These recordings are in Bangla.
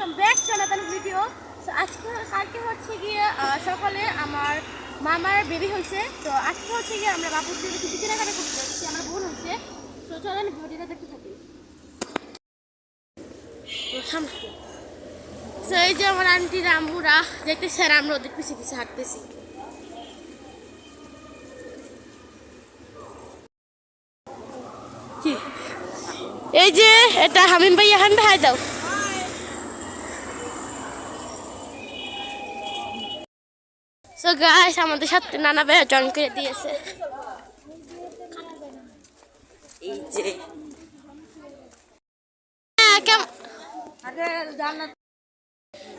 Welcome back to another video. So আজকে কালকে হচ্ছে গিয়ে সকালে আমার মামার বেবি হয়েছে। তো আজকে হচ্ছে গিয়ে আমরা বাপুর দিয়ে কিছু কেনাকাটা করতে যাচ্ছি, আমার বোন হচ্ছে। তো চলেন ভিডিওটা দেখতে থাকি। তো এই যে আমার আন্টি রামুরা দেখতেছে আর আমরা ওদের পিছিয়ে পিছিয়ে হাঁটতেছি। এই যে এটা হামিম ভাইয়া, হামিম ভাই দাও। সো গাইস আমাদের সাথে নানা ভাইয়া জয়েন করে দিয়েছে। এই যে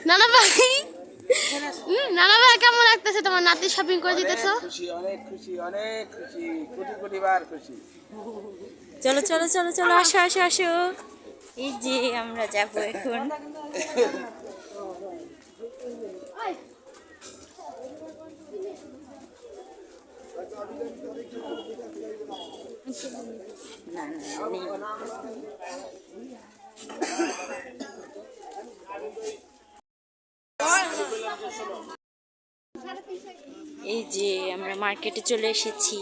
নানা ভাই, নানা ভাই কেমন লাগতেছে তোমার নাতি শপিং করে দিতেছো? খুশি, অনেক খুশি, অনেক খুশি, কোটি কোটি বার খুশি। চলো চলো চলো চলো, আসো আসো আসো। এই যে আমরা যাবো এখন। না না এই যে আমরা মার্কেটে চলে এসেছি।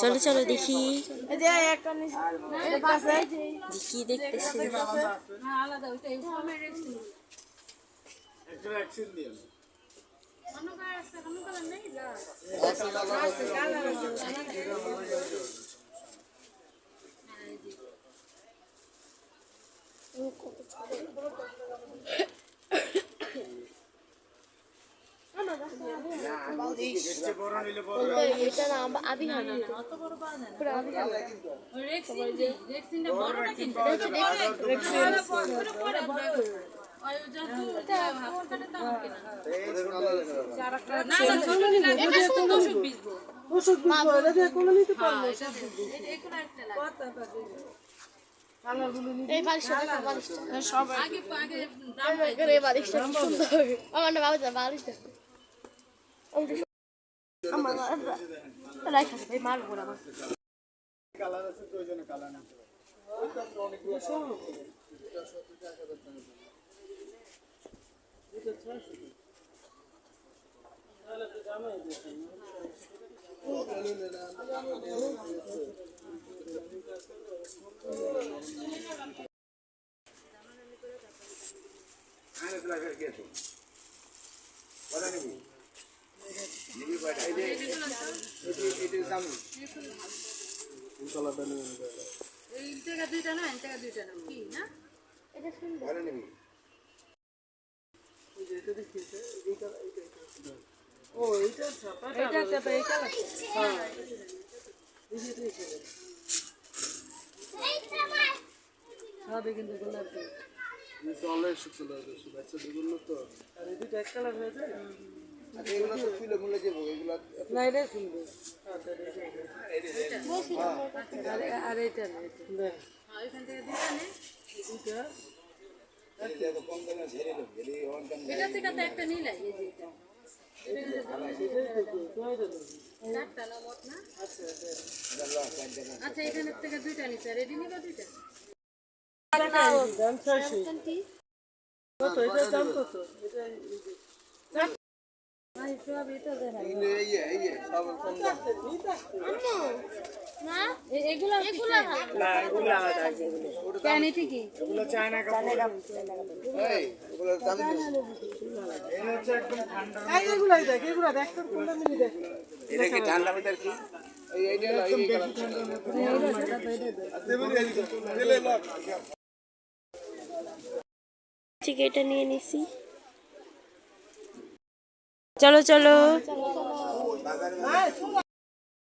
চলো চলো দেখি দেখি দেখতেছি। এই বালিশটা সব আগে আগে বালিশটা সুন্দর। আমার না বাবা বালিশটা আমার রাখা এই মাল বড় আমার কালার আছে তো ওইজন্য কালার নিতে হবে। ওইটা তো অনেক বেশি এটা 70 টাকা দাম। এটা 600 তাহলে তো জামাই দিছেন আরে ব্লাগার কে তো বলা নেই নিবি বাইরে এই যে এটা দাম ইনশাআল্লাহ দাম নিয়ে নেবে এই টাকা দুইটা না কি না এটা সুন্দর বলা নেই এই যে এটা দেখতেছে এইটা ও এইটা ছাপাটা এটা হ্যাঁ এই যে দেখো সাদে কিন্তু গোলাপ এই চলে শুকনো হয়েছে বাচ্চাদের জন্য তো আর এই দুটো এক কালার হয়েছে আর এগুলো তো ফুলে মুলে যাবো এগুলো না এটা সুন্দর আর এটা দেখ এখান থেকে দিটা নে দুটো এটা কম দামে ঝেড়ে দেব এই ওয়ান টাইম এটা থেকে তো একটা নিলাই এই যে এটা চারটা না মোট না আচ্ছা আচ্ছা এখানে থেকে দুইটা নিছে রেডি নিবা দুইটা দাম 600 কত এটা দাম কত এটা ভাই সব এটা দেন এই সব কম দাম আম্মু না এগুলা না এগুলা আলাদা আছে এগুলো কেন এটা কি এগুলো চায়না কাপড় এই এগুলো দাম এই হচ্ছে একদম ঠান্ডা এগুলাই দেখ এগুলো দেখ তো কোনটা মিলি দেখ এটা কি ঠান্ডা ভিতর কি এই এইটা এই ঠিক এটা নিয়ে নিছি। চলো চলো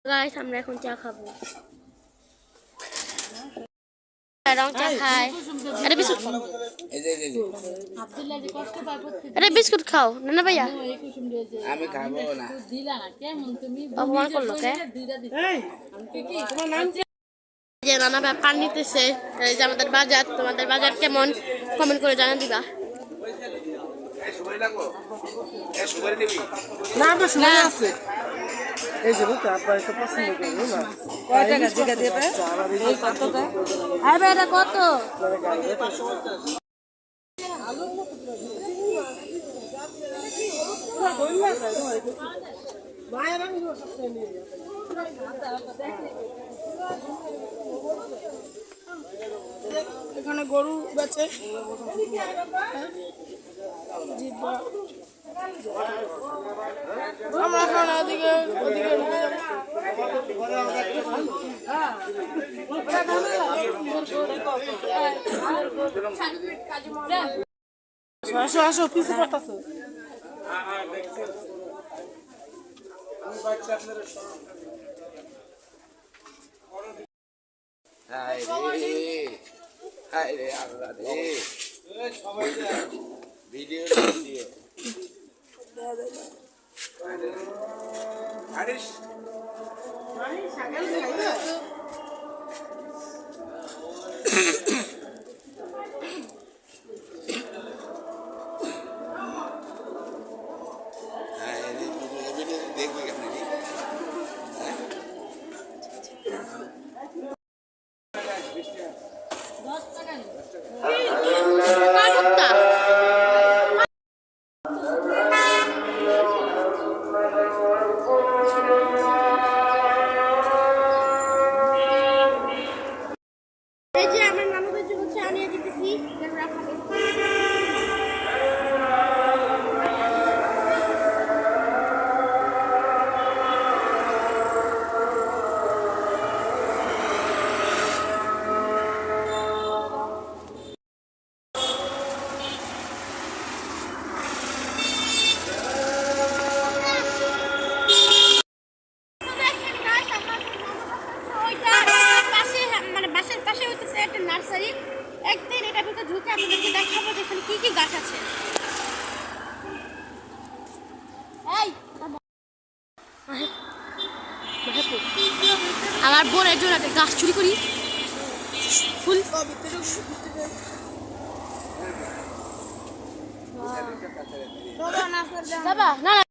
গাইস আমরা এখন চা খাবো। রং চা খাই। আরে বিস্কুট খাও। আরে বিস্কুট খাও না ভাইয়া। আমি খাবো না অপমান করলো কে? যে নানা ভাই পান নিতেছে, এই যে আমাদের বাজার। তোমাদের বাজার কেমন কমেন্ট করে জানা দিবা। না আমার সময় আছে এই যে বুঝতে আপনার একটা পছন্দ করবো না কয় টাকা জিগা দিয়ে এই কতটা আরে ভাই এটা কত? এখানে গরু বেচে আমরা এখন ওদিকে আসো আসো পিছু পড়তেছো হায় রে আল্লাহ রে ভিডিও দিয়ে আরিশ দেখবে কেমন এই যে আমার নানুদের জন্য চা নিয়ে দিতেছি, যেটা খাবে। বাসার পাশে হইতেছে একটা নার্সারি। একদিন এটার ভিতরে ঢুকে আপনাদেরকে দেখাবো এখানে কি কি গাছ আছে। এই আমার বোন একজন একটা গাছ চুরি করি ফুল বাবা না না